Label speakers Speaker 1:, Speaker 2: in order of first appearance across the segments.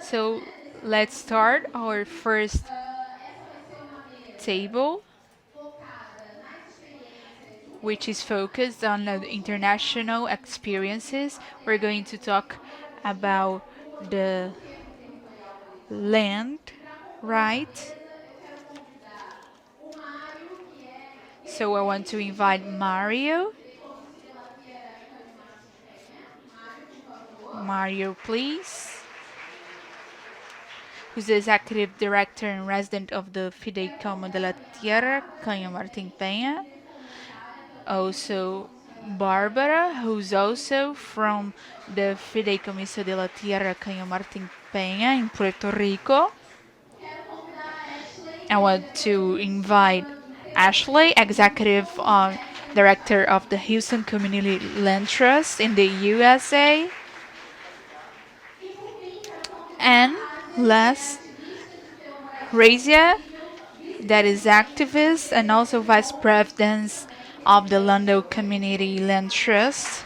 Speaker 1: So let's start our first table, which is focused on the international experiences. We're going to talk about the land, right? So I want to invite Mario. Mario, please. Who's the executive director and resident of the Fideicomo de la Tierra, Canha Martin Peña. Also, Barbara, who's also from the Fideicomiso de la Tierra, Canha Martin Peña in Puerto Rico. I want to invite Ashley, executive director of the Houston Community Land Trust in the USA. And last, Razia, that is activist and also vice president of the London Community Land Trust.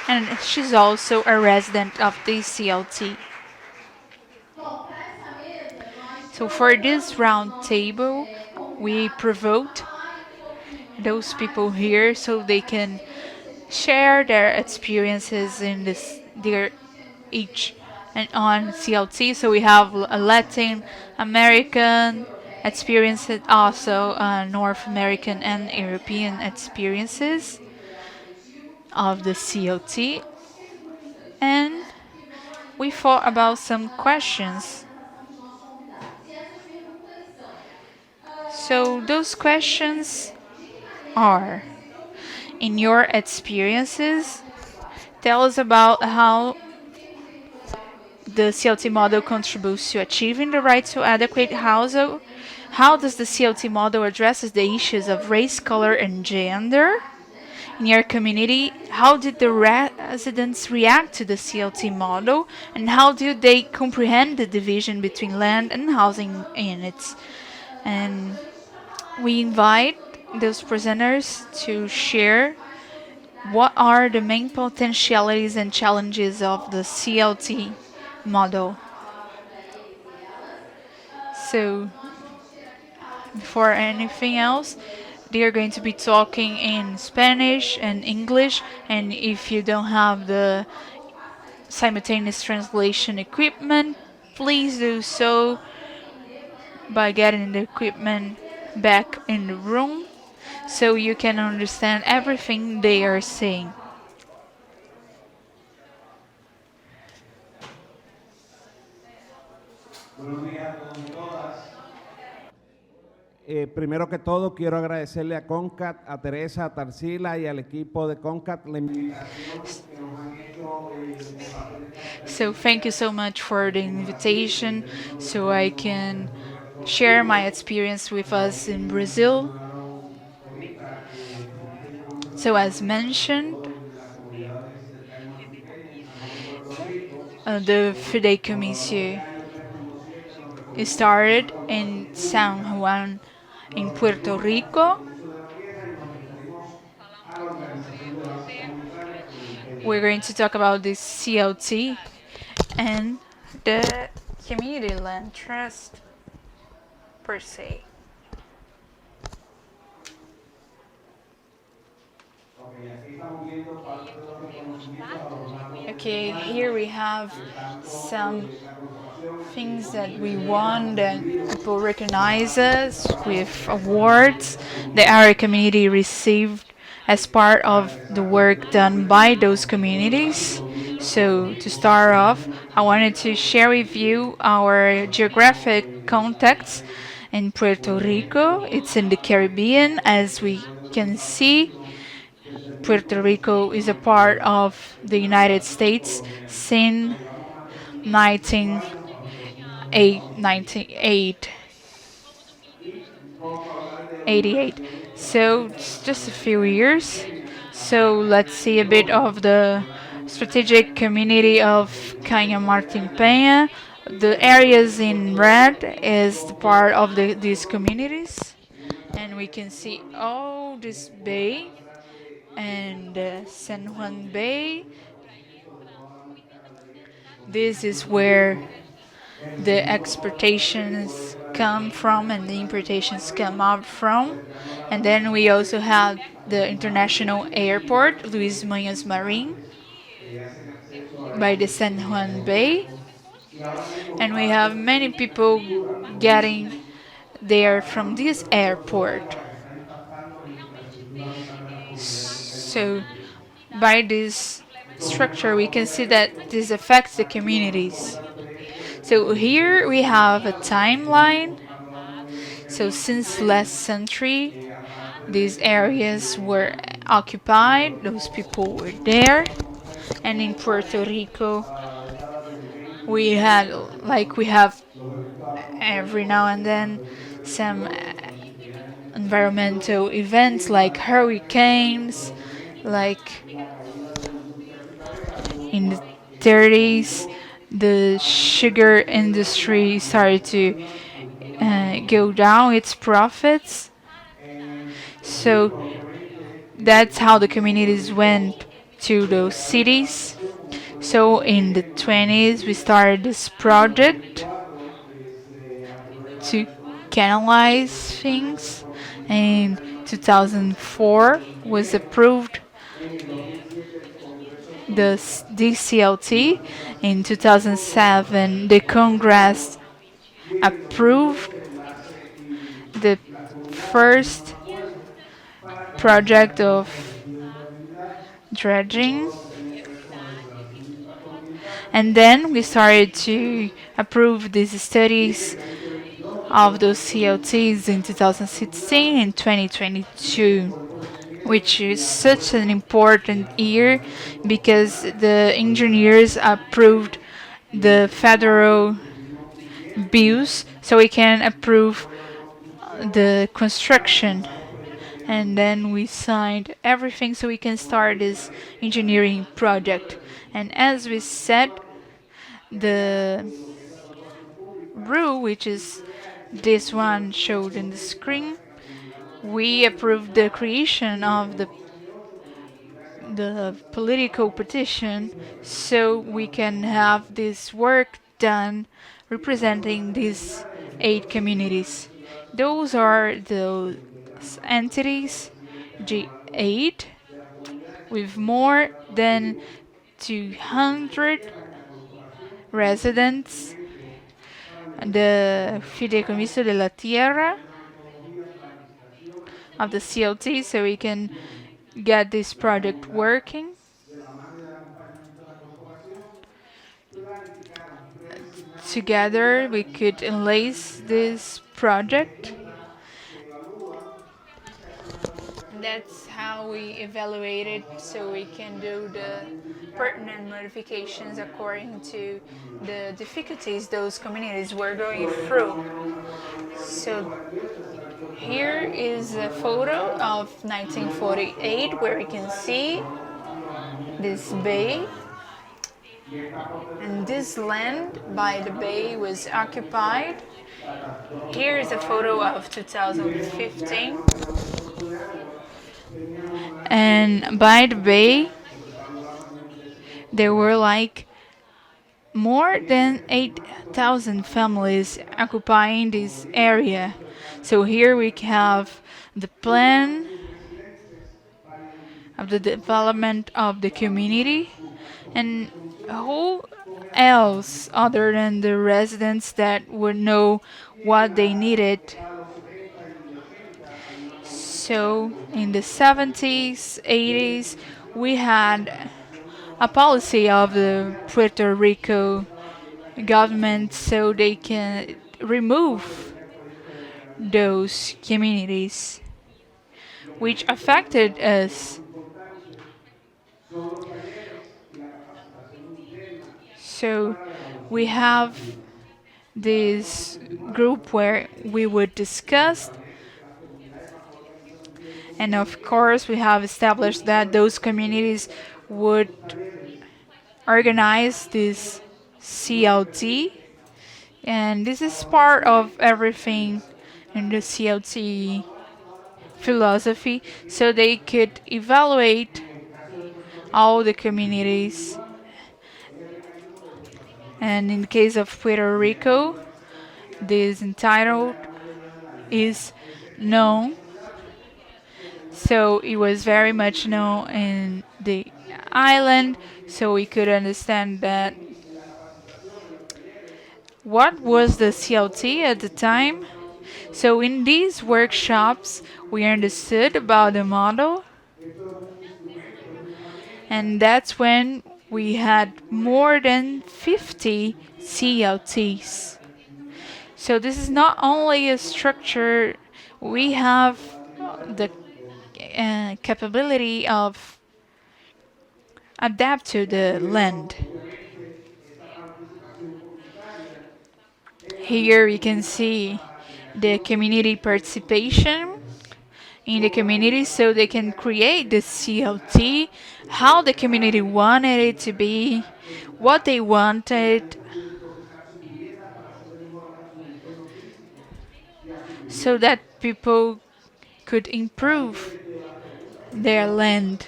Speaker 1: And she's also a resident of the CLT. So for this round table, we provoked those people here so they can share their experiences in this their each and on CLT. So we have a Latin American experiences, also North American and European experiences of the CLT, and we thought about some questions. So those questions are: in your experiences, tell us about how the CLT model contributes to achieving the right to adequate housing. How does the CLT model addresses the issues of race, color, and gender? In your community, how did the residents react to the CLT model, and how do they comprehend the division between land and housing units? And we invite those presenters to share what are the main potentialities and challenges of the CLT model. So, before anything else, they are going to be talking in Spanish and English, and if you don't have the simultaneous translation equipment, please do so by getting the equipment back in the room so you can understand everything they are saying.
Speaker 2: Primero que todo, quiero agradecerle a CONCAT, a Teresa, a Tarsila y al equipo de CONCAT la invitación que nos han hecho compartir esta
Speaker 1: So
Speaker 2: experiencia
Speaker 1: thank you so much for the invitation so I can share my experience with us in Brazil.
Speaker 2: ahorita con el Fideicomiso
Speaker 1: So
Speaker 2: Canal
Speaker 1: as
Speaker 2: Martín Peña, sobre
Speaker 1: mentioned,
Speaker 2: todo en las comunidades del Cayo Martín Peña en San Juan de Puerto Rico.
Speaker 1: the
Speaker 2: Por los
Speaker 1: Fideicomiso
Speaker 2: años 3.7 nos recorrimos
Speaker 1: started
Speaker 2: 4
Speaker 1: in
Speaker 2: parques
Speaker 1: San
Speaker 2: públicas,
Speaker 1: Juan in
Speaker 2: nos
Speaker 1: Puerto
Speaker 2: referimos al
Speaker 1: Rico.
Speaker 2: Fideicomiso de la Tierra y nos referimos a la Organización de Bases Comunitarias con el
Speaker 1: We're
Speaker 2: Peña.
Speaker 1: going to talk about the CLT and the Community Land Trust per se. Okay, here we have some things that we won that people recognize us with awards that our community received as part of the work done by those communities. So to start off, I wanted to share with you our geographic context in Puerto Rico. It's in the Caribbean, as we can see. Puerto Rico is a part of the United States since 1988. So it's just a few years. So let's see a bit of the strategic community of Caña Martin Peña. The areas in red is the part of these communities, and we can see all this bay and San Juan Bay. This is where the exportations come from and the importations come out from. And then we also have the international airport, Luis Muñoz Marin, by the San Juan Bay. And we have many people getting there from this airport. So, by this structure, we can see that this affects the communities. So, here we have a timeline. So, since last century, these areas were occupied, those people were there. And in Puerto Rico, we had, like, we have every now and then some environmental events like hurricanes, like in the 30s, the sugar industry started to go down its profits. So that's how the communities went to those cities. So in the 20s, we started this project to canalize things. In 2004 was approved the DCLT. In 2007, the Congress approved the first project of dredging. And then we started to approve these studies of those CLTs in 2016 and 2022, which is such an important year because the engineers approved the federal bills so we can approve the construction. And then we signed everything so we can start this engineering project. And as we said, the rule, which is this one showed in the screen, we approved the creation of the political petition so we can have this work done representing these 8 communities. Those are the entities, G8, with more than 200 residents, the Fideicomiso de la Tierra of the CLT, so we can get this project working. Together, we could enlace this project. That's how we evaluate it so we can do the pertinent modifications according to the difficulties those communities were going through. So here is a photo of 1948 where we can see this bay, and this land by the bay was occupied. Here is a photo of 2015, and by the bay there were like more than 8,000 families occupying this area. So here we have the plan of the development of the community, and who else other than the residents that would know what they needed. So in the 70s, 80s, we had a policy of the Puerto Rico government so they can remove those communities which affected us. So we have this group where we would discuss, and of course we have established that those communities would organize this CLT, and this is part of everything in the CLT philosophy, so they could evaluate all the communities And in the case of Puerto Rico, this entitled is known. So it was very much known in the island, so we could understand that what was the CLT at the time. So in these workshops, we understood about the model, and that's when we had more than 50 CLTs. So this is not only a structure, we have the capability of adapt to the land. Here you can see the community participation in the community so they can create the CLT, how the community wanted it to be, what they wanted, so that people could improve their land.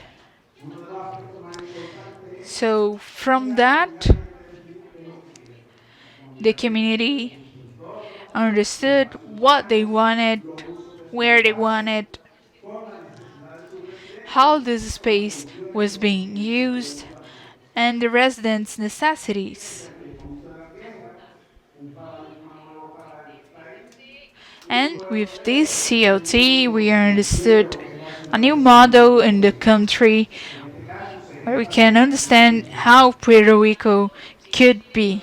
Speaker 1: So from that, the community understood what they wanted, where they wanted, how this space was being used, and the residents' necessities. And with this CLT, we understood a new model in the country where we can understand how Puerto Rico could be.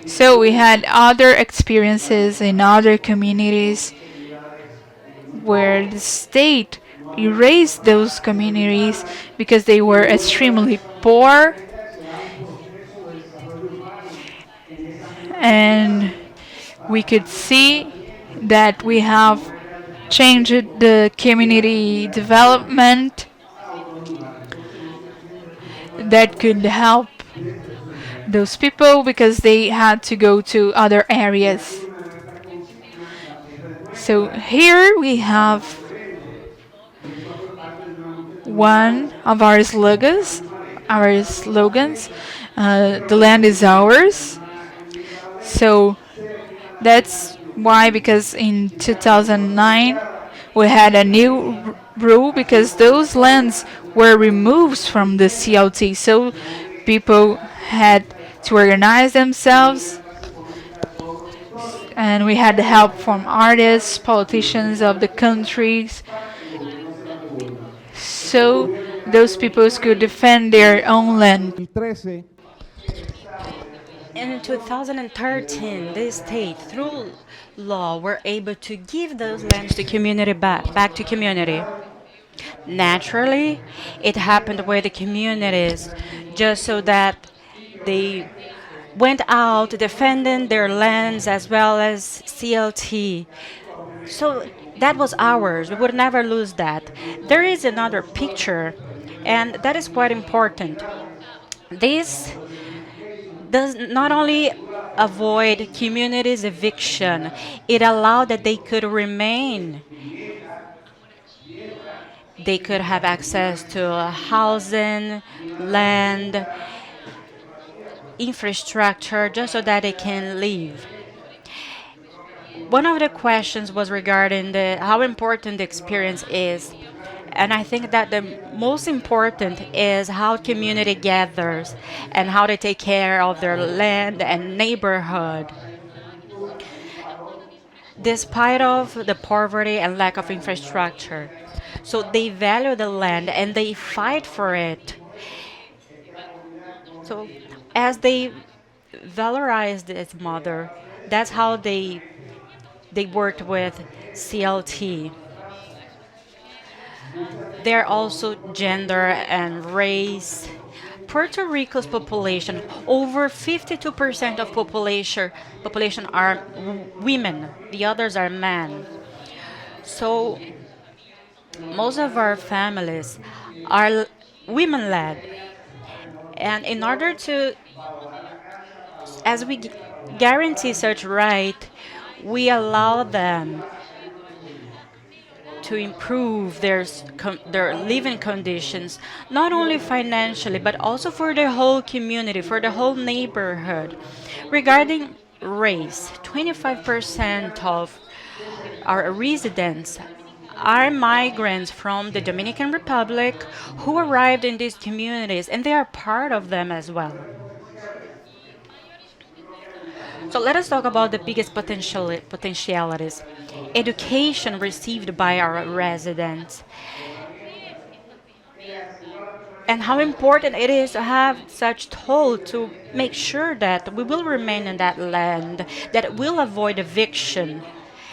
Speaker 1: So we had other experiences in other communities where the state erased those communities because they were extremely poor, and we could see that we have changed the community development that could help those people because they had to go to other areas. So here we have one of our slogans. The land is ours. So that's why, because in 2009 we had a new rule because those lands were removed from the CLT. So people had to organize themselves, and we had the help from artists, politicians of the countries, so those peoples could defend their own land.
Speaker 2: 2013
Speaker 3: In 2013, the state, through law, were able to give those lands to community back to community. Naturally, it happened with the communities just so that they went out defending their lands as well as CLT. So that was ours. We would never lose that. There is another picture, and that is quite important. This does not only avoid communities eviction, it allowed that they could remain. They could have access to housing, land, infrastructure, just so that they can live. One of the questions was regarding how important the experience is. And I think that the most important is how community gathers and how they take care of their land and neighborhood. Despite of the poverty and lack of infrastructure. So they value the land and they fight for it. So as they valorized its mother, that's how they worked with CLT. There are also gender and race. Puerto Rico's population, over 52% of population are women. The others are men. So most of our families are women-led, and in order to, as we guarantee such right, we allow them to improve their living conditions, not only financially, but also for the whole community, for the whole neighborhood. Regarding race, 25% of our residents are migrants from the Dominican Republic who arrived in these communities, and they are part of them as well. So let us talk about the biggest potentialities. Education received by our residents, and how important it is to have such toll to make sure that we will remain in that land, that will avoid eviction,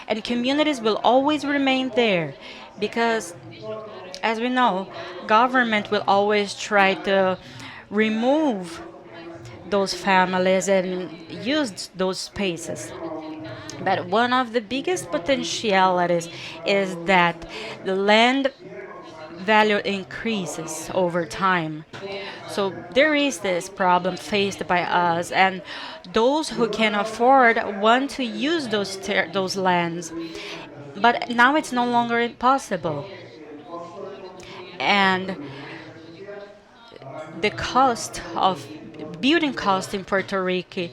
Speaker 3: and communities will always remain there because, as we know, government will always try to remove those families and use those spaces. But one of the biggest potentialities is that the land value increases over time. So there is this problem faced by us, and those who can afford want to use those lands. But now it's no longer possible. And the cost of building cost in Puerto Rico,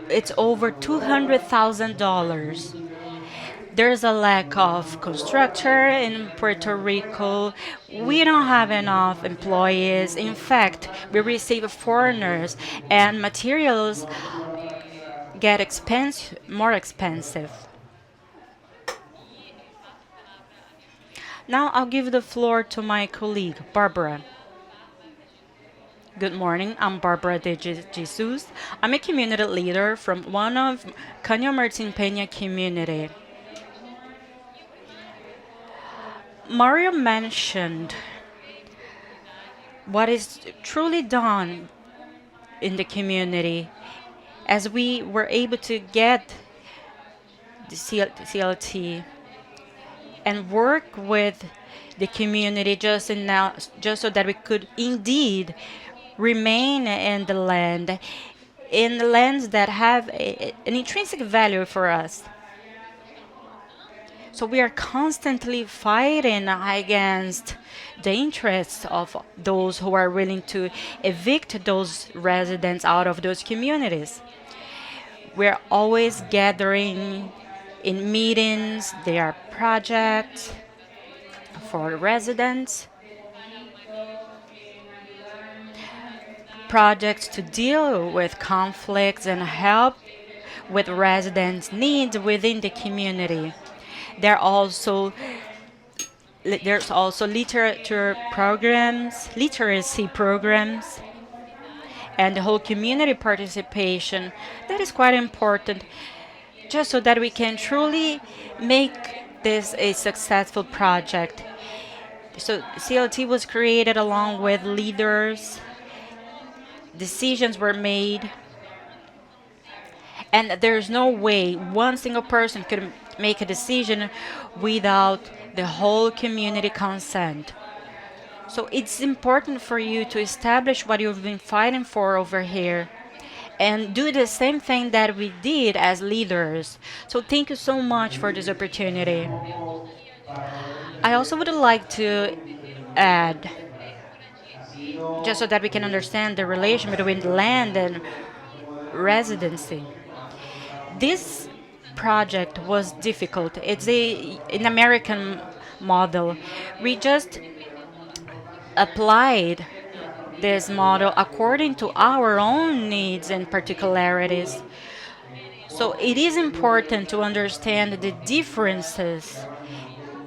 Speaker 3: it's over $200,000. There's a lack of constructor in Puerto Rico. We don't have enough employees. In fact, we receive foreigners and materials get more expensive. Now I'll give the floor to my colleague, Barbara. Good morning, I'm Barbara de Jesus. I'm a community leader from one of Caño Martin Peña community. Mario mentioned what is truly done in the community as we were able to get the CLT and work with the community just so that we could indeed remain in the lands that have an intrinsic value for us. So we are constantly fighting against the interests of those who are willing to evict those residents out of those communities. We're always gathering in meetings, there are projects for residents, projects to deal with conflicts and help with residents' needs within the community. There's also literacy programs, and the whole community participation. That is quite important, just so that we can truly make this a successful project. So CLT was created along with leaders, decisions were made, and there's no way one single person could make a decision without the whole community consent. So it's important for you to establish what you've been fighting for over here and do the same thing that we did as leaders. So thank you so much for this opportunity. I also would like to add, just so that we can understand the relation between land and residency. This project was difficult. It's an American model. We just applied this model according to our own needs and particularities. So it is important to understand the differences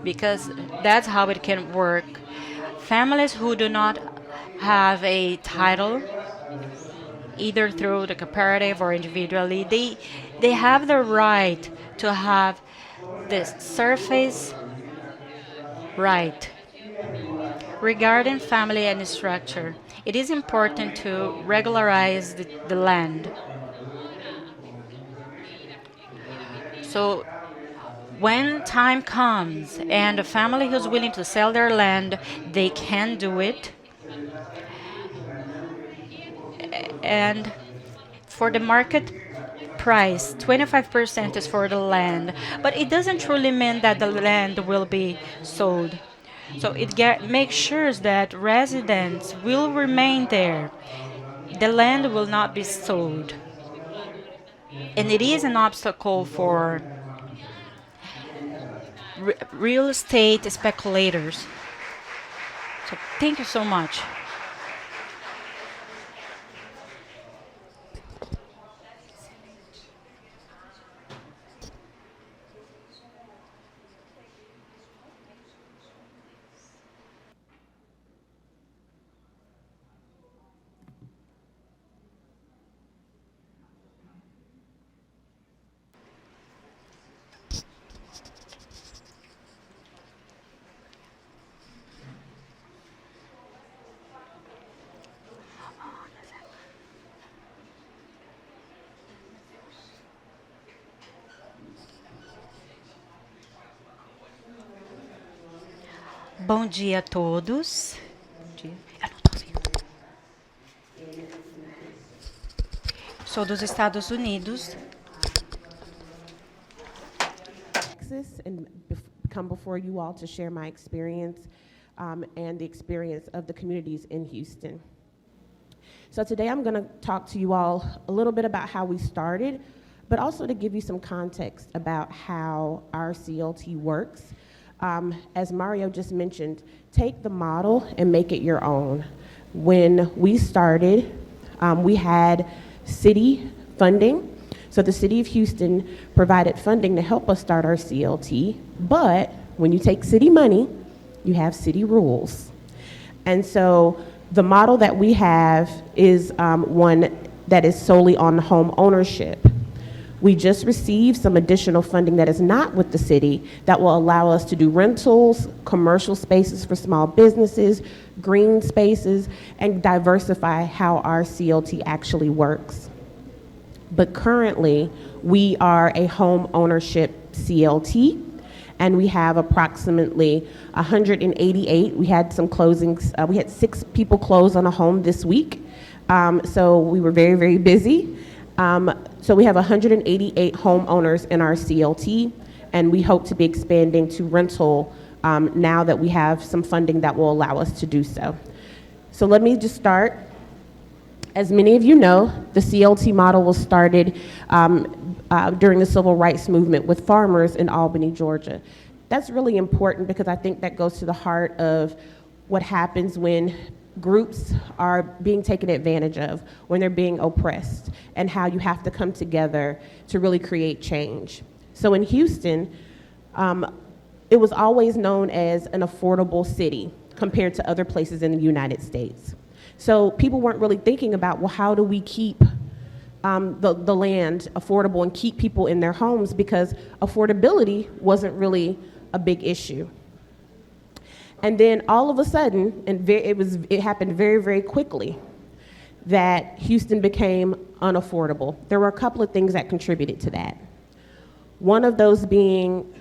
Speaker 3: because that's how it can work. Families who do not have a title, either through the cooperative or individually, they have the right to have this surface right. Regarding family and structure, it is important to regularize the land. So when time comes and a family who's willing to sell their land, they can do it. And for the market price, 25% is for the land, but it doesn't truly mean that the land will be sold. So makes sure that residents will remain there. The land will not be sold. And it is an obstacle for real estate speculators. So thank you so much. Bom dia a todos. Eu não tô ouvindo. Sou dos Estados Unidos.
Speaker 4: Texas and come before you all to share my experience and the experience of the communities in Houston. So today I'm going to talk to you all a little bit about how we started, but also to give you some context about how our CLT works. As Mario just mentioned, take the model and make it your own. When we started, we had city funding. So the city of Houston provided funding to help us start our CLT, but when you take city money, you have city rules. And so the model that we have is one that is solely on home ownership. We just received some additional funding that is not with the city that will allow us to do rentals, commercial spaces for small businesses, green spaces, and diversify how our CLT actually works. But currently, we are a home ownership CLT, and we have approximately 188. We had some closings. We had 6 people close on a home this week, so we were very, very busy. So we have 188 homeowners in our CLT, and we hope to be expanding to rental now that we have some funding that will allow us to do so. So let me just start. As many of you know, the CLT model was started during the civil rights movement with farmers in Albany, Georgia. That's really important because I think that goes to the heart of what happens when groups are being taken advantage of, when they're being oppressed, and how you have to come together to really create change. So in Houston, it was always known as an affordable city compared to other places in the United States. So people weren't really thinking about, well, how do we keep the land affordable and keep people in their homes, because affordability wasn't really a big issue. And then all of a sudden, and it happened very, very quickly, that Houston became unaffordable. There were a couple of things that contributed to that. One of those being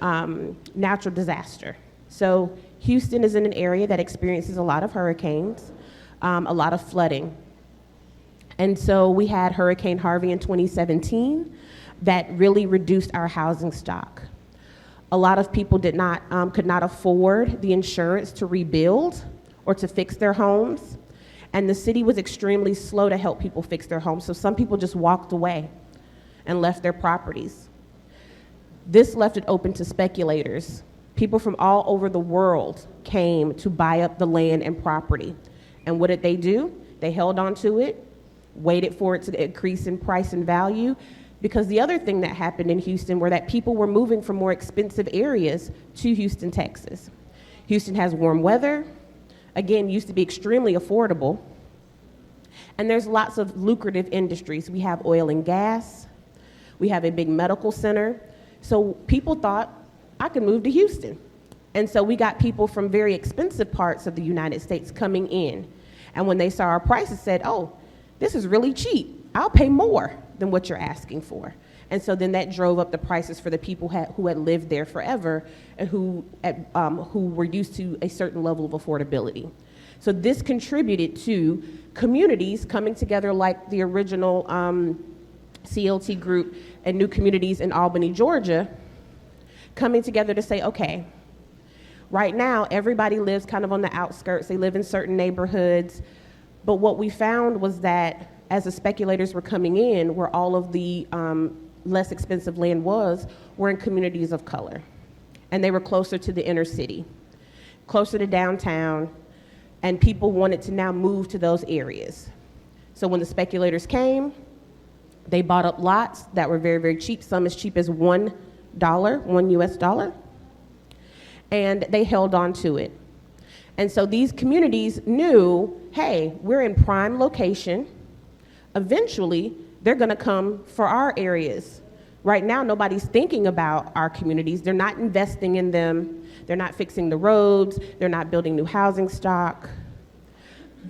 Speaker 4: natural disaster. So Houston is in an area that experiences a lot of hurricanes, a lot of flooding. And so we had Hurricane Harvey in 2017 that really reduced our housing stock. A lot of people could not afford the insurance to rebuild or to fix their homes. And the city was extremely slow to help people fix their homes. So some people just walked away and left their properties. This left it open to speculators. People from all over the world came to buy up the land and property. And what did they do? They held on to it, waited for it to increase in price and value, because the other thing that happened in Houston were that people were moving from more expensive areas to Houston, Texas. Houston has warm weather, again, used to be extremely affordable, and there's lots of lucrative industries. We have oil and gas, we have a big medical center, so people thought, I could move to Houston. And so we got people from very expensive parts of the United States coming in, and when they saw our prices, said, oh, this is really cheap, I'll pay more than what you're asking for. And so then that drove up the prices for the people who had lived there forever and who were used to a certain level of affordability. So this contributed to communities coming together like the original CLT group and new communities in Albany, Georgia, coming together to say, okay, right now everybody lives kind of on the outskirts, they live in certain neighborhoods, but what we found was that as the speculators were coming in, where all of the less expensive land were in communities of color. And they were closer to the inner city, closer to downtown, and people wanted to now move to those areas. So when the speculators came, they bought up lots that were very, very cheap, some as cheap as $1 US dollar, and they held on to it. And so these communities knew, hey, we're in prime location. Eventually, they're gonna come for our areas. Right now, nobody's thinking about our communities. They're not investing in them. They're not fixing the roads. They're not building new housing stock.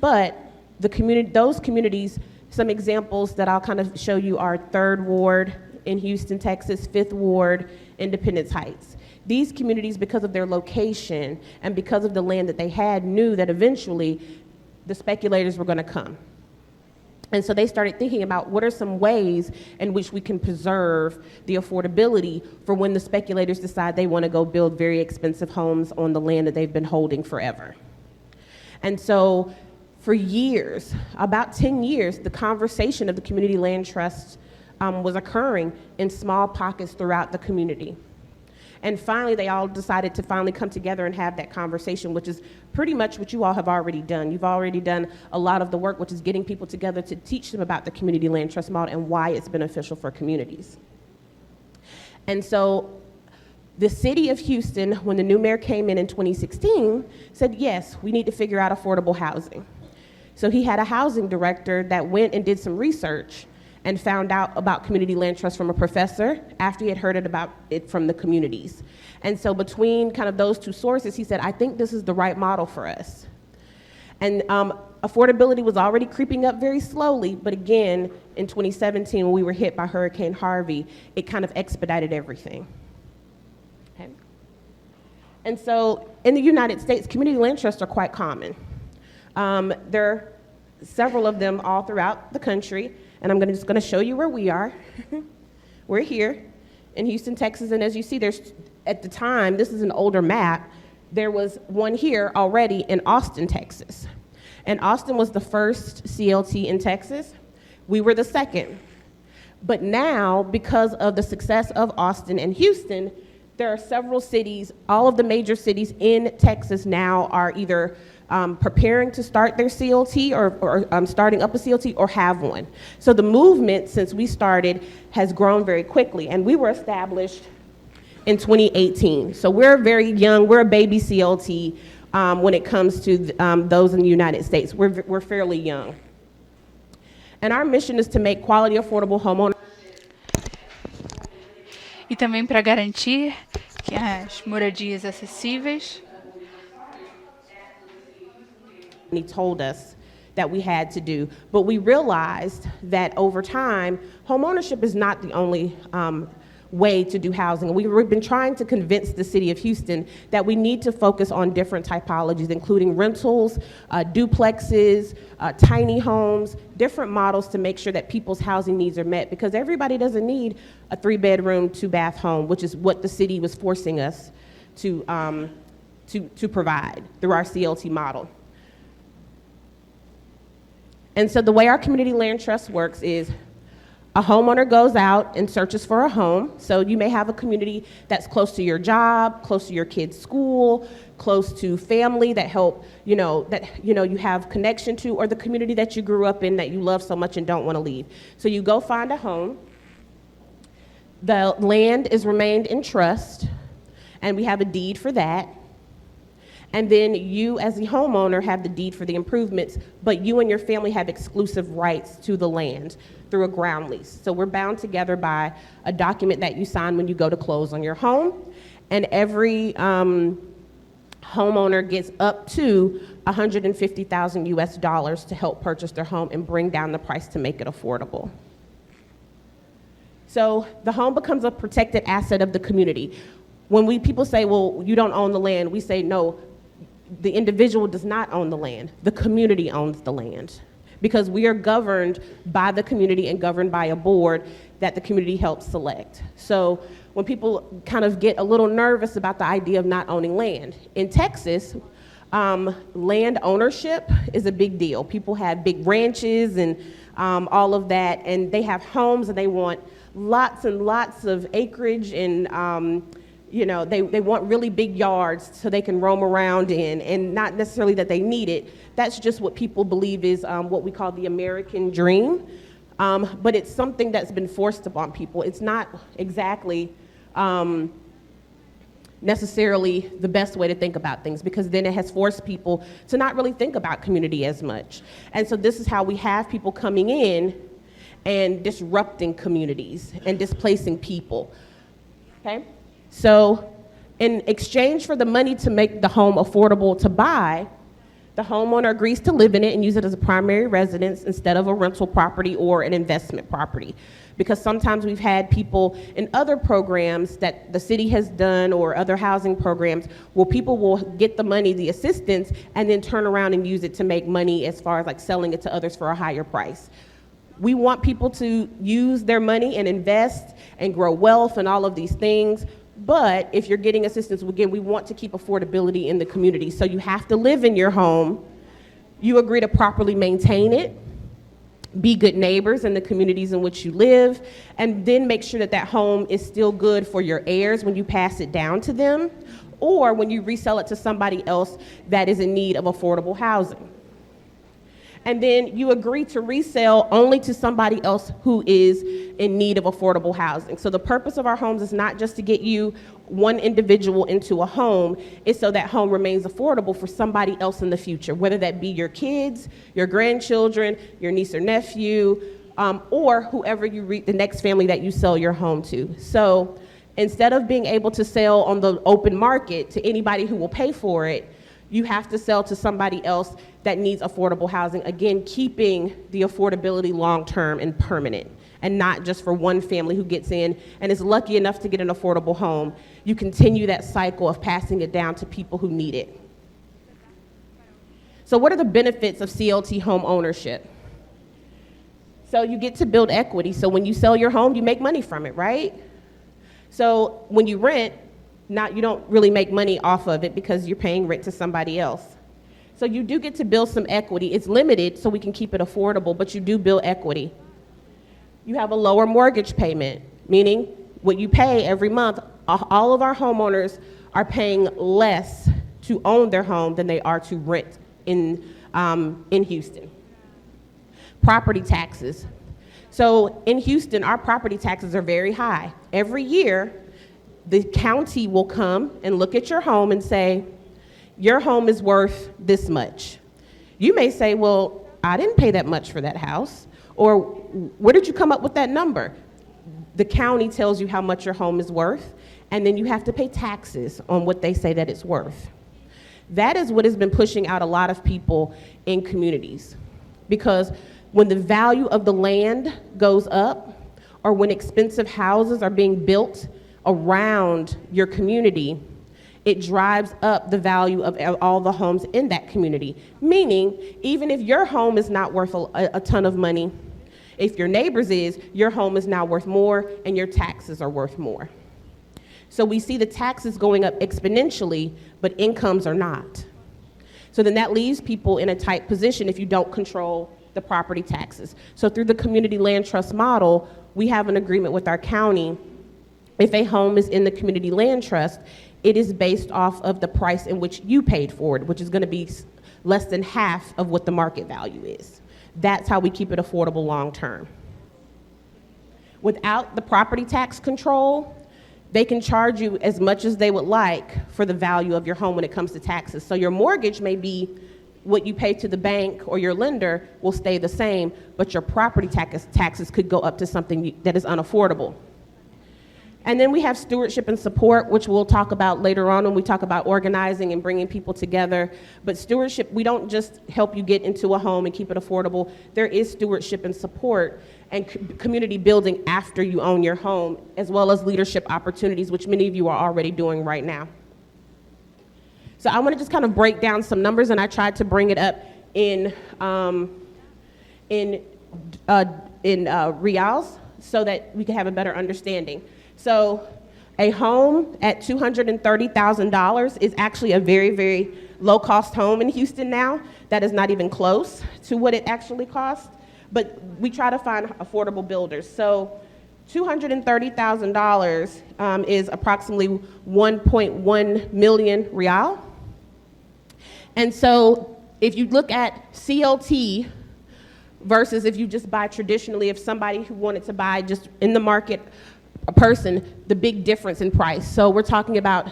Speaker 4: But those communities, some examples that I'll kind of show you are 3rd Ward in Houston, Texas, 5th Ward, Independence Heights. These communities, because of their location and because of the land that they had, knew that eventually the speculators were gonna come. And so they started thinking about what are some ways in which we can preserve the affordability for when the speculators decide they want to go build very expensive homes on the land that they've been holding forever. And so for years, about 10 years, the conversation of the community land trusts was occurring in small pockets throughout the community. And finally, they all decided to finally come together and have that conversation, which is pretty much what you all have already done. You've already done a lot of the work, which is getting people together to teach them about the community land trust model and why it's beneficial for communities. And so the city of Houston, when the new mayor came in 2016, said, yes, we need to figure out affordable housing. So he had a housing director that went and did some research and found out about community land trust from a professor after he had heard about it from the communities. And so between kind of those two sources, he said, I think this is the right model for us. And affordability was already creeping up very slowly, but again, in 2017, when we were hit by Hurricane Harvey, it kind of expedited everything. Okay. And so in the United States, community land trusts are quite common. There are several of them all throughout the country. And I'm just gonna show you where we are. We're here in Houston, Texas, and as you see, there's, at the time, this is an older map, there was one here already in Austin, Texas. And Austin was the first CLT in Texas. We were the second. But now, because of the success of Austin and Houston, there are several cities, all of the major cities in Texas now are either preparing to start their CLT or starting up a CLT or have one. So the movement since we started has grown very quickly, and we were established in 2018. So we're very young, we're a baby CLT when it comes to those in the United States. We're fairly young. And our mission is to make quality, affordable homeownership.
Speaker 1: E também para garantir que as moradias acessíveis.
Speaker 4: He told us that we had to do, but we realized that over time, homeownership is not the only way to do housing. We've been trying to convince the city of Houston that we need to focus on different typologies, including rentals, duplexes, tiny homes, different models to make sure that people's housing needs are met, because everybody doesn't need a 3-bedroom, 2-bath home, which is what the city was forcing us to provide through our CLT model. And so the way our community land trust works is a homeowner goes out and searches for a home. So you may have a community that's close to your job, close to your kid's school, close to family that help, you have connection to, or the community that you grew up in that you love so much and don't want to leave. So you go find a home. The land is remained in trust, and we have a deed for that. And then you, as the homeowner, have the deed for the improvements, but you and your family have exclusive rights to the land through a ground lease. So we're bound together by a document that you sign when you go to close on your home, and every homeowner gets up to $150,000 US to help purchase their home and bring down the price to make it affordable. So the home becomes a protected asset of the community. When people say, well, you don't own the land, we say, no, the individual does not own the land. The community owns the land. because we are governed by the community and governed by a board that the community helps select. So when people kind of get a little nervous about the idea of not owning land, in Texas, land ownership is a big deal. People have big ranches and all of that, and they have homes and they want lots and lots of acreage, and they want really big yards so they can roam around in, and not necessarily that they need it. That's just what people believe is what we call the American dream, but it's something that's been forced upon people. It's not exactly necessarily the best way to think about things, because then it has forced people to not really think about community as much. And so this is how we have people coming in and disrupting communities and displacing people, okay? So in exchange for the money to make the home affordable to buy, the homeowner agrees to live in it and use it as a primary residence instead of a rental property or an investment property. Because sometimes we've had people in other programs that the city has done or other housing programs where people will get the money, the assistance, and then turn around and use it to make money as far as like selling it to others for a higher price. We want people to use their money and invest and grow wealth and all of these things. But if you're getting assistance, again, we want to keep affordability in the community. So you have to live in your home. You agree to properly maintain it, be good neighbors in the communities in which you live, and then make sure that that home is still good for your heirs when you pass it down to them, or when you resell it to somebody else that is in need of affordable housing. And then you agree to resell only to somebody else who is in need of affordable housing. So the purpose of our homes is not just to get you one individual into a home, it's so that home remains affordable for somebody else in the future, whether that be your kids, your grandchildren, your niece or nephew, or whoever the next family that you sell your home to. So instead of being able to sell on the open market to anybody who will pay for it, you have to sell to somebody else that needs affordable housing, again, keeping the affordability long-term and permanent, and not just for one family who gets in and is lucky enough to get an affordable home. You continue that cycle of passing it down to people who need it. So what are the benefits of CLT home ownership? So you get to build equity. So when you sell your home, you make money from it, right? So when you rent, you don't really make money off of it because you're paying rent to somebody else. So you do get to build some equity. It's limited so we can keep it affordable, but you do build equity. You have a lower mortgage payment, meaning what you pay every month. All of our homeowners are paying less to own their home than they are to rent in Houston. Property taxes. So in Houston, our property taxes are very high. Every year, the county will come and look at your home and say, your home is worth this much. You may say, well, I didn't pay that much for that house. Or where did you come up with that number? The county tells you how much your home is worth, and then you have to pay taxes on what they say that it's worth. That is what has been pushing out a lot of people in communities, because when the value of the land goes up, or when expensive houses are being built around your community, it drives up the value of all the homes in that community. Meaning, even if your home is not worth a ton of money, if your neighbor's is, your home is now worth more and your taxes are worth more. So we see the taxes going up exponentially, but incomes are not. So then that leaves people in a tight position if you don't control the property taxes. So through the community land trust model, we have an agreement with our county. If a home is in the community land trust, it is based off of the price in which you paid for it, which is going to be less than half of what the market value is. That's how we keep it affordable long term. Without the property tax control, they can charge you as much as they would like for the value of your home when it comes to taxes. So your mortgage may be what you pay to the bank, or your lender will stay the same, but your property taxes could go up to something that is unaffordable. And then we have stewardship and support, which we'll talk about later on when we talk about organizing and bringing people together. But stewardship, we don't just help you get into a home and keep it affordable. There is stewardship and support and community building after you own your home, as well as leadership opportunities, which many of you are already doing right now. So I want to just kind of break down some numbers, and I tried to bring it up in in reals so that we can have a better understanding. So a home at $230,000 is actually a very, very low-cost home in Houston now. That is not even close to what it actually costs, but we try to find affordable builders. So $230,000 is approximately 1.1 million real. And so if you look at CLT versus if you just buy traditionally, if somebody who wanted to buy just in the market a person, the big difference in price. So we're talking about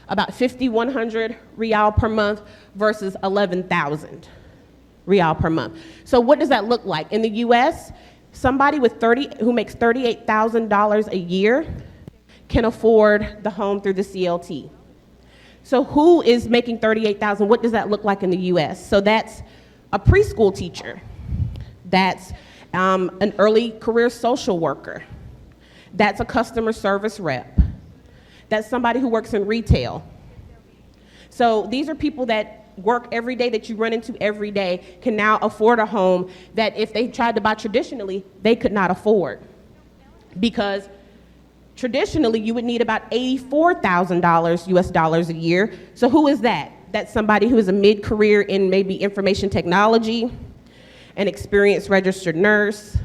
Speaker 4: 5,100 real per month versus 11,000 real per month. So what does that look like? In the US, somebody who makes $38,000 a year can afford the home through the CLT. So who is making $38,000? What does that look like in the US? So that's a preschool teacher. That's an early career social worker. That's a customer service rep. That's somebody who works in retail. So these are people that work every day, that you run into every day, can now afford a home that if they tried to buy traditionally, they could not afford. Because traditionally, you would need about $84,000 US dollars a year. So who is that? That's somebody who is a mid-career in maybe information technology, an experienced registered nurse,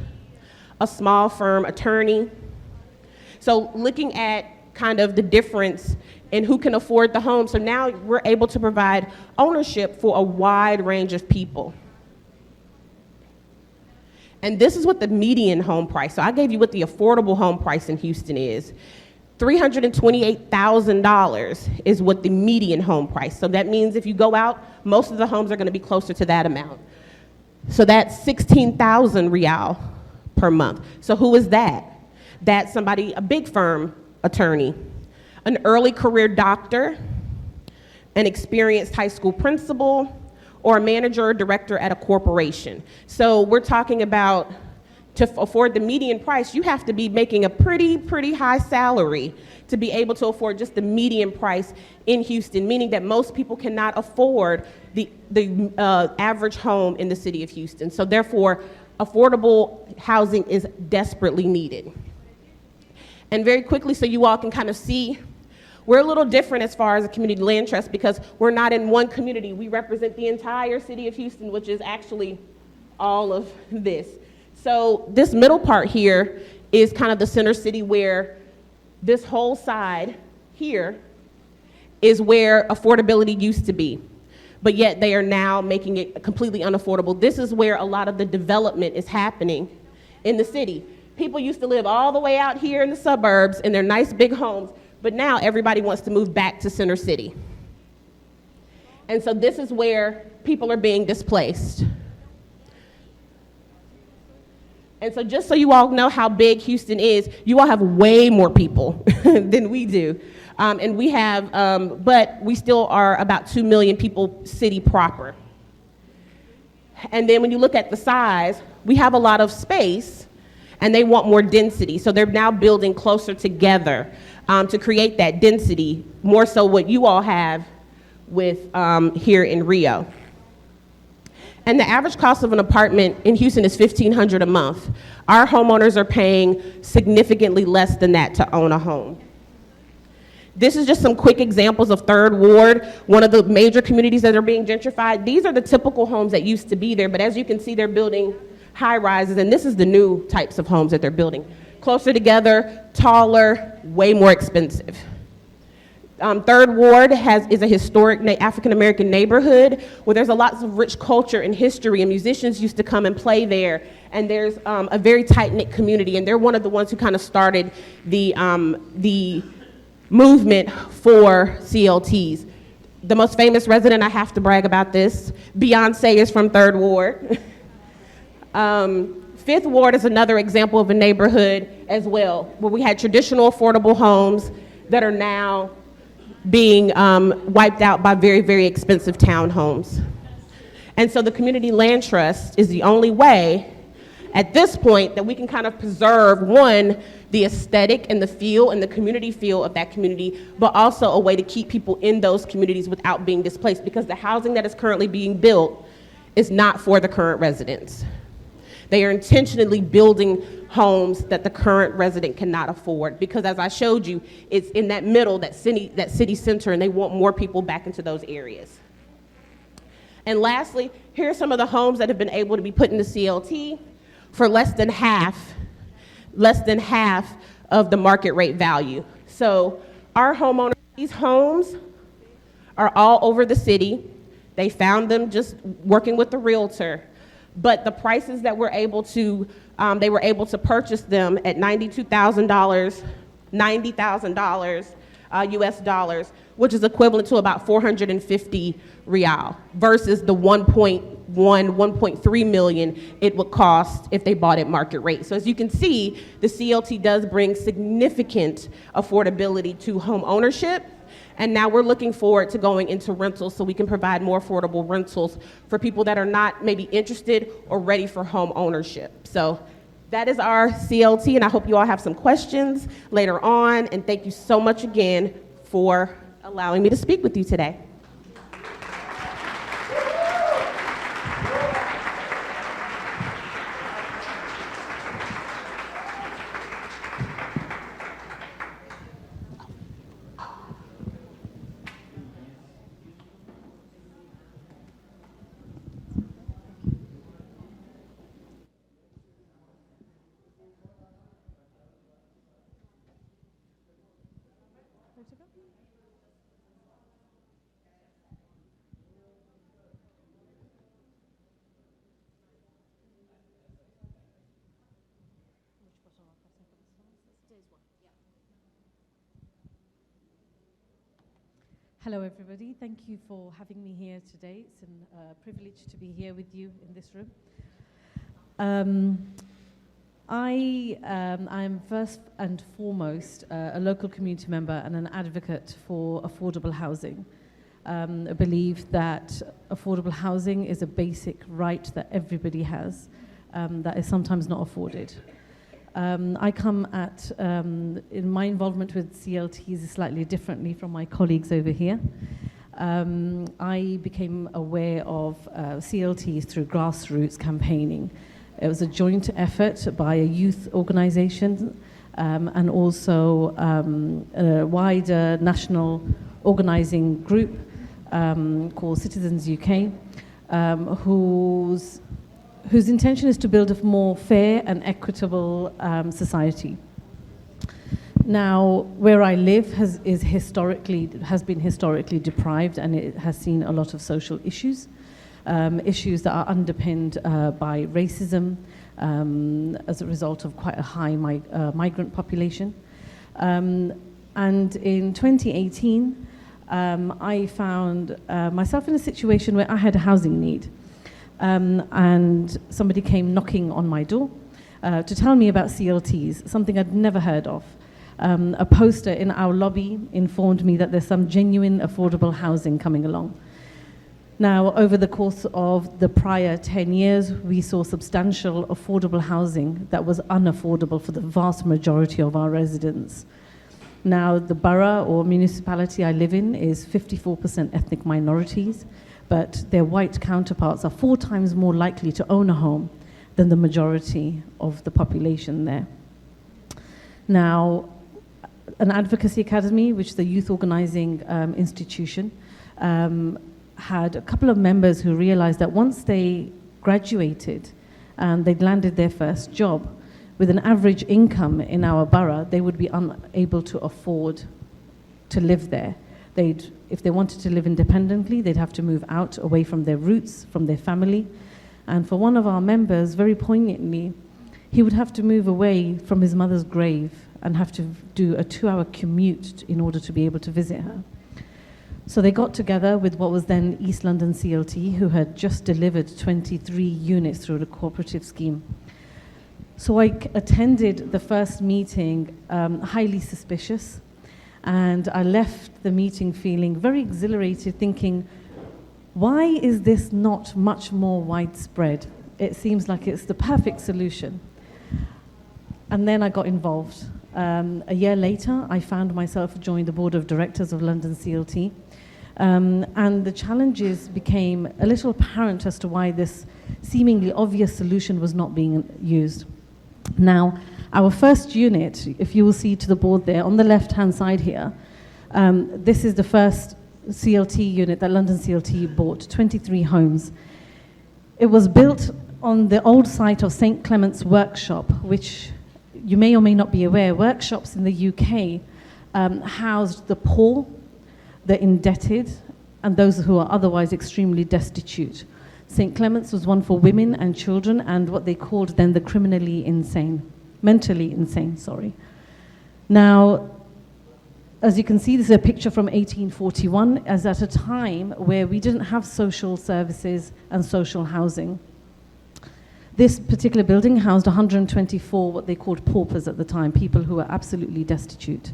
Speaker 4: a small firm attorney. So looking at kind of the difference in who can afford the home. So now we're able to provide ownership for a wide range of people. And this is what the median home price, so I gave you what the affordable home price in Houston is. $328,000 is what the median home price. So that means if you go out, most of the homes are gonna be closer to that amount. So that's 16,000 real per month. So who is that? That's somebody, a big firm attorney, an early career doctor, an experienced high school principal, or a manager or director at a corporation. So we're talking about, to afford the median price, you have to be making a pretty high salary to be able to afford just the median price in Houston, meaning that most people cannot afford the average home in the city of Houston. So therefore, affordable housing is desperately needed. And very quickly, so you all can kind of see, we're a little different as far as a community land trust because we're not in one community. We represent the entire city of Houston, which is actually all of this. So this middle part here is kind of the center city where this whole side here is where affordability used to be. But yet they are now making it completely unaffordable. This is where a lot of the development is happening in the city. People used to live all the way out here in the suburbs in their nice big homes, but now everybody wants to move back to center city. And so this is where people are being displaced. And so just so you all know how big Houston is, you all have way more people than we do. And we have, but we still are about 2 million people city proper. And then when you look at the size, we have a lot of space and they want more density. So they're now building closer together to create that density, more so what you all have with here in Rio. And the average cost of an apartment in Houston is $1,500 a month. Our homeowners are paying significantly less than that to own a home. This is just some quick examples of Third Ward, one of the major communities that are being gentrified. These are the typical homes that used to be there, but as you can see, they're building high rises, and this is the new types of homes that they're building. Closer together, taller, way more expensive. Third Ward is a historic African-American neighborhood where there's a lots of rich culture and history, and musicians used to come and play there. And there's a very tight-knit community, and they're one of the ones who kind of started the movement for CLTs. The most famous resident, I have to brag about this, Beyonce is from Third Ward. Fifth Ward is another example of a neighborhood as well, where we had traditional affordable homes that are now being wiped out by very, very expensive townhomes. And so the Community Land Trust is the only way at this point that we can kind of preserve, one, the aesthetic and the feel and the community feel of that community, but also a way to keep people in those communities without being displaced, because the housing that is currently being built is not for the current residents. They are intentionally building homes that the current resident cannot afford, because as I showed you, it's in that middle, that city center, and they want more people back into those areas. And lastly, here are some of the homes that have been able to be put in the CLT for less than half of the market rate value. So our homeowners, these homes are all over the city. They found them just working with the realtor. But the prices that they were able to purchase them at $90,000 US dollars, which is equivalent to about 450 real, versus the 1.3 million it would cost if they bought at market rate. So as you can see, the CLT does bring significant affordability to home ownership. And now we're looking forward to going into rentals so we can provide more affordable rentals for people that are not maybe interested or ready for home ownership. So that is our CLT, and I hope you all have some questions later on. And thank you so much again for allowing me to speak with you today.
Speaker 5: Hello, everybody. Thank you for having me here today. It's a privilege to be here with you in this room. I am first and foremost a local community member and an advocate for affordable housing. I believe that affordable housing is a basic right that everybody has that is sometimes not afforded. I come at in my involvement with CLTs slightly differently from my colleagues over here. I became aware of CLTs through grassroots campaigning. It was a joint effort by a youth organization and also a wider national organizing group called Citizens UK, whose intention is to build a more fair and equitable society. Now, where I live has been historically deprived, and it has seen a lot of social issues, issues that are underpinned by racism as a result of quite a high migrant population. And in 2018, I found myself in a situation where I had a housing need. And somebody came knocking on my door to tell me about CLTs, something I'd never heard of. A poster in our lobby informed me that there's some genuine affordable housing coming along. Now, over the course of the prior 10 years, we saw substantial affordable housing that was unaffordable for the vast majority of our residents. Now, the borough or municipality I live in is 54% ethnic minorities, but their white counterparts are 4 times more likely to own a home than the majority of the population there. Now, an advocacy academy, which is a youth organizing institution, had a couple of members who realized that once they graduated and they'd landed their first job, with an average income in our borough, they would be unable to afford to live there. If they wanted to live independently, they'd have to move out, away from their roots, from their family. And for one of our members, very poignantly, he would have to move away from his mother's grave and have to do a 2-hour commute in order to be able to visit her. So they got together with what was then East London CLT, who had just delivered 23 units through the cooperative scheme. So I attended the first meeting highly suspicious, and I left the meeting feeling very exhilarated, thinking, why is this not much more widespread? It seems like it's the perfect solution. And then I got involved. A year later, I found myself joined the board of directors of London CLT. And the challenges became a little apparent as to why this seemingly obvious solution was not being used. Now, our first unit, if you will see to the board there, on the left-hand side here, this is the first CLT unit that London CLT bought, 23 homes. It was built on the old site of St. Clement's Workshop, which you may or may not be aware, workshops in the UK housed the poor, the indebted, and those who are otherwise extremely destitute. St. Clement's was one for women and children and what they called then the criminally insane, mentally insane, sorry. Now, as you can see, this is a picture from 1841, as at a time where we didn't have social services and social housing. This particular building housed 124 what they called paupers at the time, people who were absolutely destitute.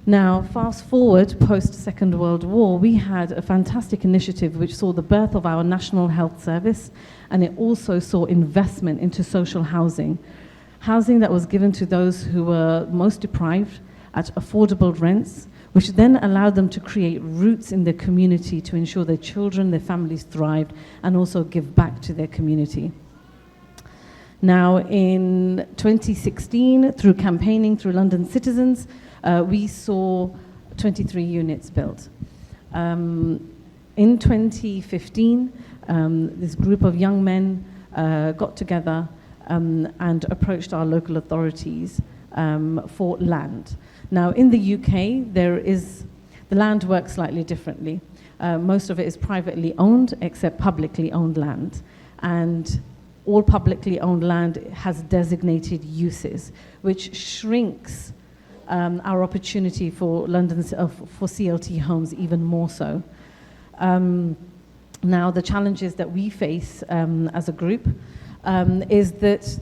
Speaker 5: Now, fast forward, post-Second World War, we had a fantastic initiative which saw the birth of our National Health Service, and it also saw investment into social housing. Housing that was given to those who were most deprived at affordable rents, which then allowed them to create roots in their community to ensure their children, their families thrived, and also give back to their community. Now, in 2016, through campaigning through London Citizens, we saw 23 units built. In 2015, this group of young men got together and approached our local authorities for land. Now, in the UK, the land works slightly differently. Most of it is privately owned, except publicly owned land. And all publicly owned land has designated uses, which shrinks our opportunity for for CLT homes even more so. Now, the challenges that we face as a group is that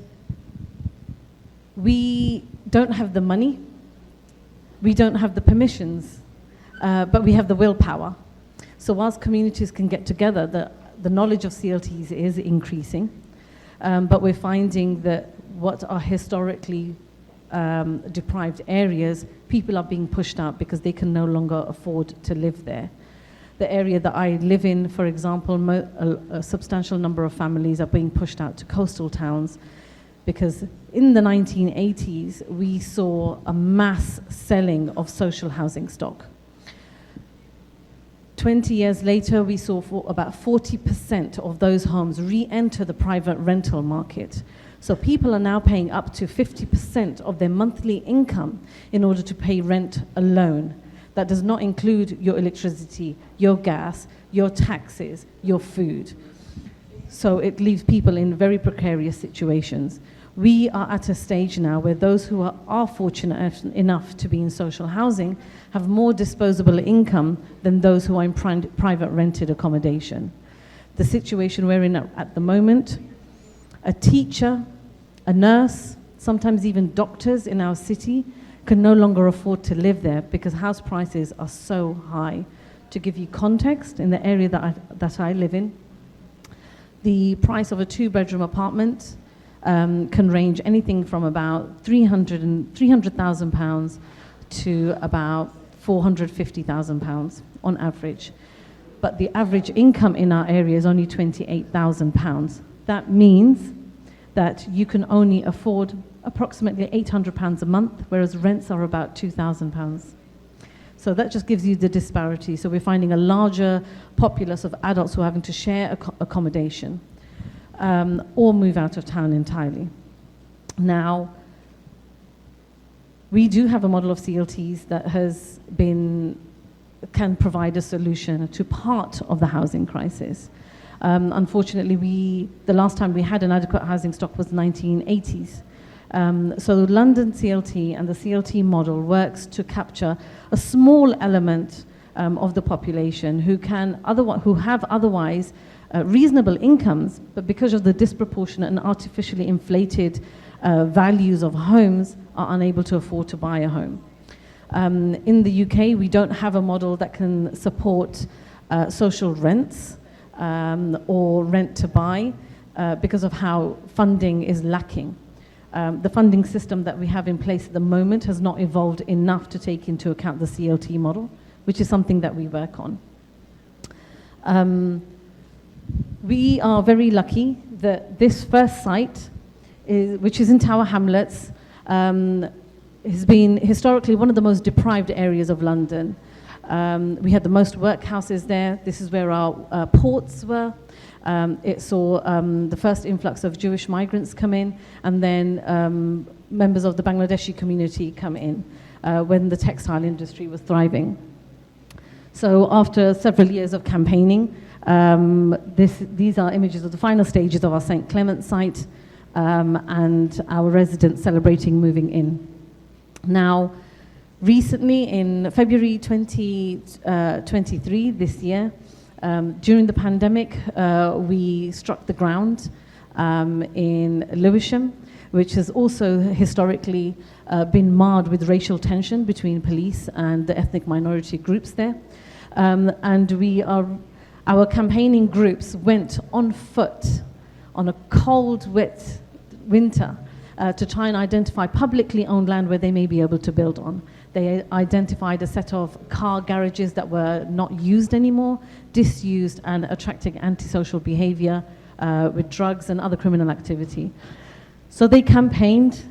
Speaker 5: we don't have the money, we don't have the permissions, but we have the willpower. So whilst communities can get together, the knowledge of CLTs is increasing, but we're finding that what are historically deprived areas, people are being pushed out because they can no longer afford to live there. The area that I live in, for example, a substantial number of families are being pushed out to coastal towns because in the 1980s, we saw a mass selling of social housing stock. 20 years later, we saw about 40% of those homes re-enter the private rental market. So people are now paying up to 50% of their monthly income in order to pay rent alone. That does not include your electricity, your gas, your taxes, your food. So it leaves people in very precarious situations. We are at a stage now where those who are fortunate enough to be in social housing have more disposable income than those who are in private rented accommodation. The situation we're in at the moment, a teacher, a nurse, sometimes even doctors in our city can no longer afford to live there because house prices are so high. To give you context, in the area that I live in, the price of a 2-bedroom apartment can range anything from about £300,000 to about £450,000 on average. But the average income in our area is only £28,000. That means that you can only afford approximately £800 a month, whereas rents are about £2,000. So that just gives you the disparity. So we're finding a larger populace of adults who are having to share accommodation or move out of town entirely. Now, we do have a model of CLTs that can provide a solution to part of the housing crisis. Unfortunately, the last time we had an adequate housing stock was the 1980s. So London CLT and the CLT model works to capture a small element of the population who have otherwise reasonable incomes, but because of the disproportionate and artificially inflated values of homes, are unable to afford to buy a home. In the UK, we don't have a model that can support social rents or rent to buy because of how funding is lacking. The funding system that we have in place at the moment has not evolved enough to take into account the CLT model, which is something that we work on. We are very lucky that this first site, which is in Tower Hamlets, has been historically one of the most deprived areas of London. We had the most workhouses there. This is where our ports were. It saw the first influx of Jewish migrants come in, and then members of the Bangladeshi community come in when the textile industry was thriving. So after several years of campaigning, these are images of the final stages of our St. Clement site and our residents celebrating moving in. Now, recently in February 2023, this year, during the pandemic, we struck the ground in Lewisham, which has also historically been marred with racial tension between police and the ethnic minority groups there. And our campaigning groups went on foot on a cold, wet winter to try and identify publicly owned land where they may be able to build on. They identified a set of car garages that were not used anymore, disused and attracting antisocial behavior with drugs and other criminal activity. So they campaigned.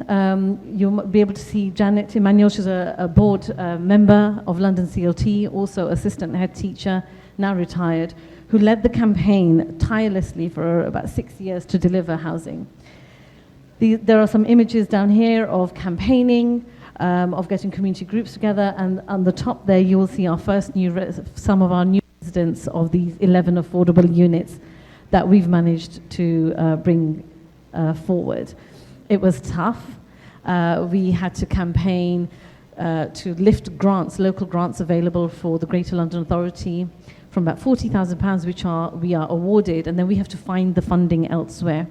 Speaker 5: You'll be able to see Janet Emmanuel, she's a board member of London CLT, also assistant head teacher, now retired, who led the campaign tirelessly for about 6 years to deliver housing. There are some images down here of campaigning, of getting community groups together, and on the top there you will see our first some of our new residents of these 11 affordable units that we've managed to bring forward. It was tough. We had to campaign to lift grants, local grants available for the Greater London Authority from about £40,000, which we are awarded, and then we have to find the funding elsewhere.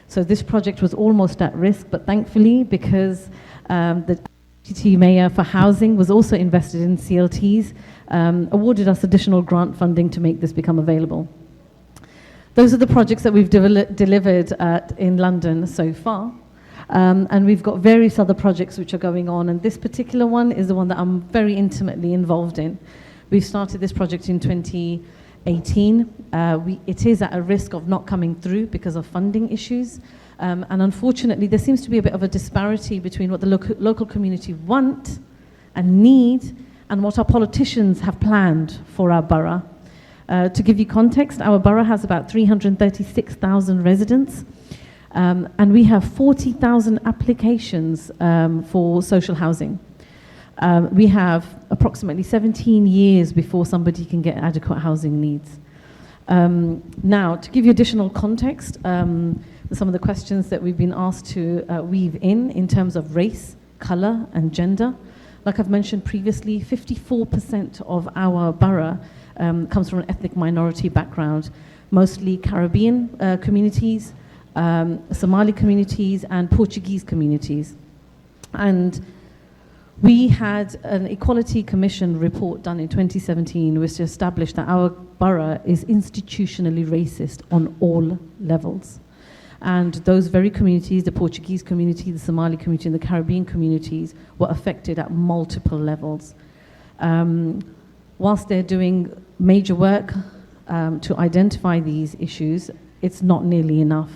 Speaker 5: So this project was almost at risk, but thankfully, because the Deputy Mayor for Housing was also invested in CLTs, awarded us additional grant funding to make this become available. Those are the projects that we've delivered in London so far. And we've got various other projects which are going on, and this particular one is the one that I'm very intimately involved in. We've started this project in 2018. It is at a risk of not coming through because of funding issues. And unfortunately, there seems to be a bit of a disparity between what the local community want and need and what our politicians have planned for our borough. To give you context, our borough has about 336,000 residents, and we have 40,000 applications for social housing. We have approximately 17 years before somebody can get adequate housing needs. Now, to give you additional context, some of the questions that we've been asked to weave in terms of race, colour and gender. Like I've mentioned previously, 54% of our borough comes from an ethnic minority background, mostly Caribbean communities, Somali communities and Portuguese communities. And we had an Equality Commission report done in 2017 which established that our borough is institutionally racist on all levels. And those very communities, the Portuguese community, the Somali community and the Caribbean communities were affected at multiple levels. Whilst they're doing major work to identify these issues, it's not nearly enough.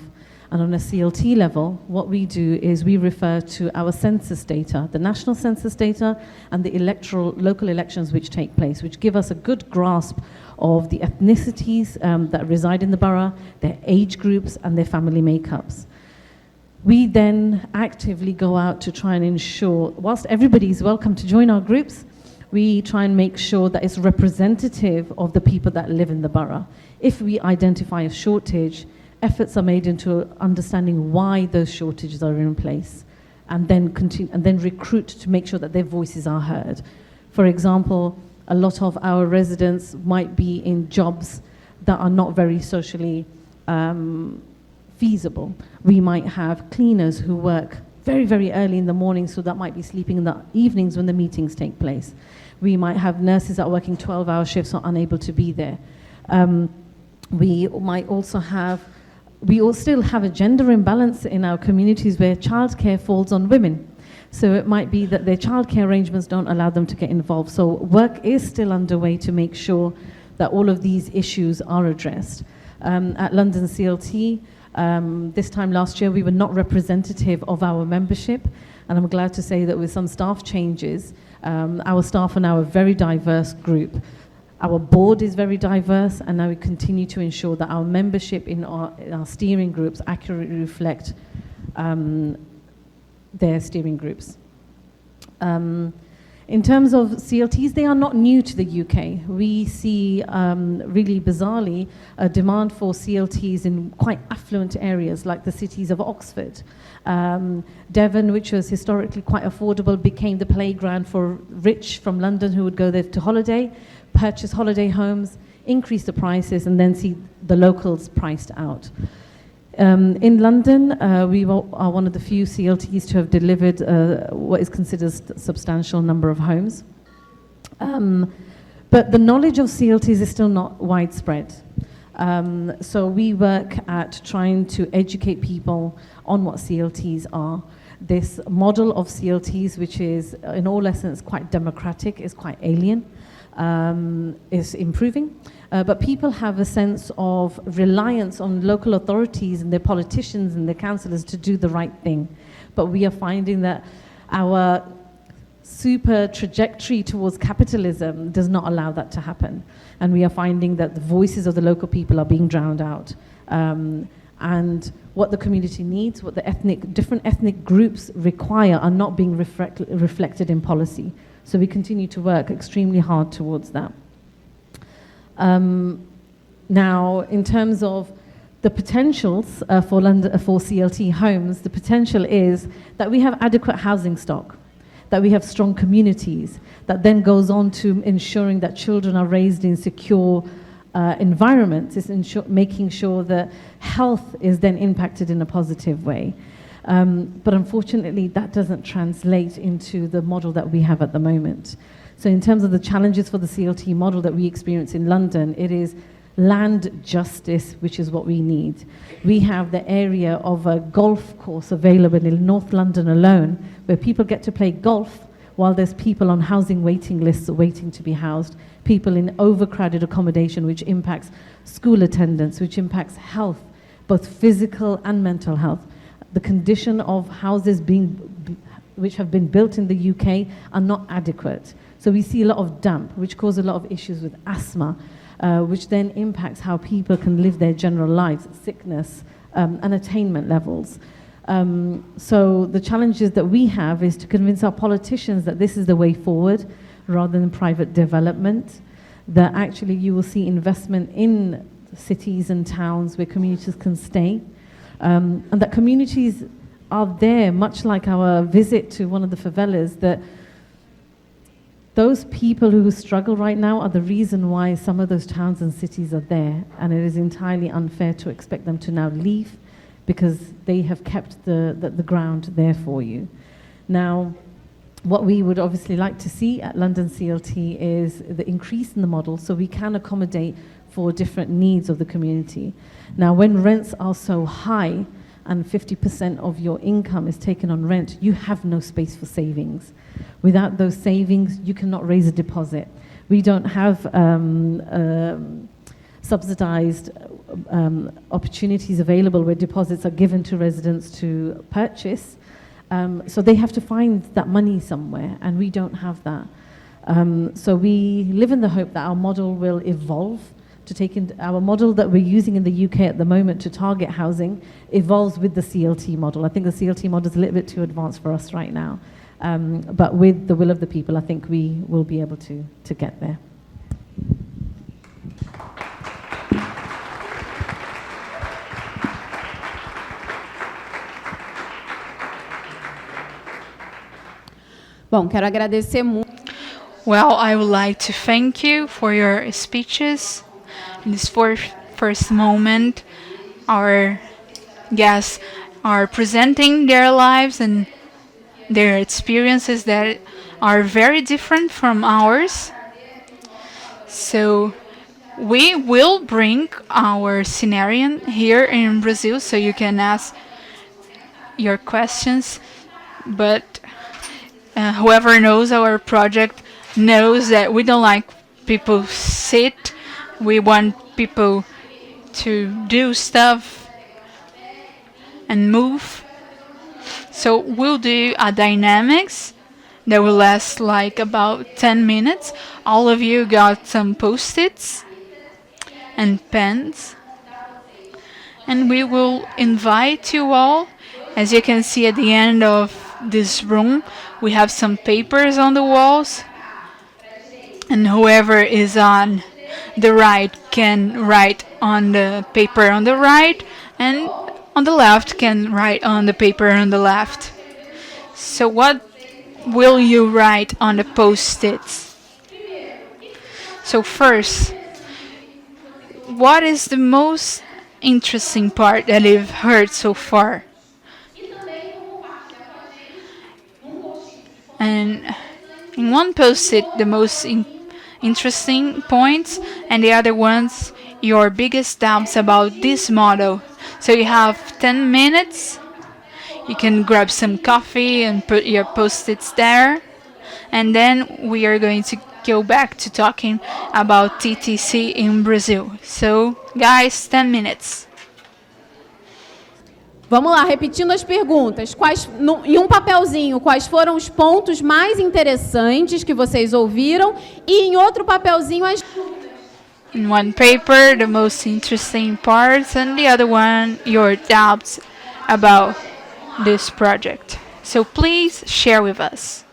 Speaker 5: And on a CLT level, what we do is we refer to our census data, the national census data and the local elections which take place, which give us a good grasp of the ethnicities that reside in the borough, their age groups and their family makeups. We then actively go out to try and ensure, whilst everybody is welcome to join our groups, we try and make sure that it's representative of the people that live in the borough. If we identify a shortage, efforts are made into understanding why those shortages are in place, and then recruit to make sure that their voices are heard. For example, a lot of our residents might be in jobs that are not very socially feasible. We might have cleaners who work very, very early in the morning, so that might be sleeping in the evenings when the meetings take place. We might have nurses that are working 12-hour shifts or unable to be there. We still have a gender imbalance in our communities where childcare falls on women. So it might be that their childcare arrangements don't allow them to get involved. So work is still underway to make sure that all of these issues are addressed. At London CLT, this time last year, we were not representative of our membership, and I'm glad to say that with some staff changes, our staff are now a very diverse group. Our board is very diverse, and now we continue to ensure that our membership in our steering groups accurately reflect their steering groups. In terms of CLTs, they are not new to the UK. We see, really bizarrely, a demand for CLTs in quite affluent areas like the cities of Oxford. Devon, which was historically quite affordable, became the playground for rich from London who would go there to holiday, purchase holiday homes, increase the prices, and then see the locals priced out. In London, we are one of the few CLTs to have delivered what is considered a substantial number of homes. But the knowledge of CLTs is still not widespread. So we work at trying to educate people on what CLTs are. This model of CLTs, which is in all essence quite democratic, is quite alien, is improving. But people have a sense of reliance on local authorities and their politicians and their councillors to do the right thing. But we are finding that our super trajectory towards capitalism does not allow that to happen. And we are finding that the voices of the local people are being drowned out. And what the community needs, what the different ethnic groups require are not being reflected in policy. So we continue to work extremely hard towards that. Now, in terms of the potentials for CLT homes, the potential is that we have adequate housing stock, that we have strong communities, that then goes on to ensuring that children are raised in secure environments, is making sure that health is then impacted in a positive way. But unfortunately, that doesn't translate into the model that we have at the moment. So in terms of the challenges for the CLT model that we experience in London, it is land justice, which is what we need. We have the area of a golf course available in North London alone, where people get to play golf while there's people on housing waiting lists waiting to be housed, people in overcrowded accommodation, which impacts school attendance, which impacts health, both physical and mental health. The condition of houses which have been built in the UK are not adequate. So we see a lot of damp, which causes a lot of issues with asthma, which then impacts how people can live their general lives, sickness, and attainment levels. So the challenges that we have is to convince our politicians that this is the way forward rather than private development, that actually you will see investment in cities and towns where communities can stay, and that communities are there, much like our visit to one of the favelas, that those people who struggle right now are the reason why some of those towns and cities are there, and it is entirely unfair to expect them to now leave because they have kept the ground there for you. Now, what we would obviously like to see at London CLT is the increase in the model so we can accommodate for different needs of the community. Now, when rents are so high and 50% of your income is taken on rent, you have no space for savings. Without those savings, you cannot raise a deposit. We don't have subsidized opportunities available where deposits are given to residents to purchase. So they have to find that money somewhere, and we don't have that. So we live in the hope that our model will evolve to take in our model that we're using in the UK at the moment to target housing evolves with the CLT model. I think the CLT model is a little bit too advanced for us right now. But with the will of the people, I think we will be able to get there.
Speaker 6: Bom, quero agradecer muito.
Speaker 1: Well, I would like to thank you for your speeches. In this first moment, our guests are presenting their lives and their experiences that are very different from ours. So we will bring our scenario here in Brazil so you can ask your questions. But whoever knows our project knows that we don't like people sit. We want people to do stuff and move. So we'll do a dynamics that will last like about 10 minutes. All of you got some post-its and pens. And we will invite you all. As you can see at the end of this room, we have some papers on the walls. And whoever is on the right can write on the paper on the right, and on the left can write on the paper on the left. So what will you write on the post-its? So first, what is the most interesting part that you've heard so far? And in one post-it, the most interesting points, and the other ones, your biggest doubts about this model. So you have 10 minutes. You can grab some coffee and put your post-its there. And then we are going to go back to talking about TTC in Brazil. So, guys, 10 minutes.
Speaker 6: Vamos lá, repetindo as perguntas. Em um papelzinho, quais foram os pontos mais interessantes que vocês ouviram? E em outro papelzinho, as
Speaker 1: In one paper, the most interesting parts, and the other one, your doubts about this project. So please share with us.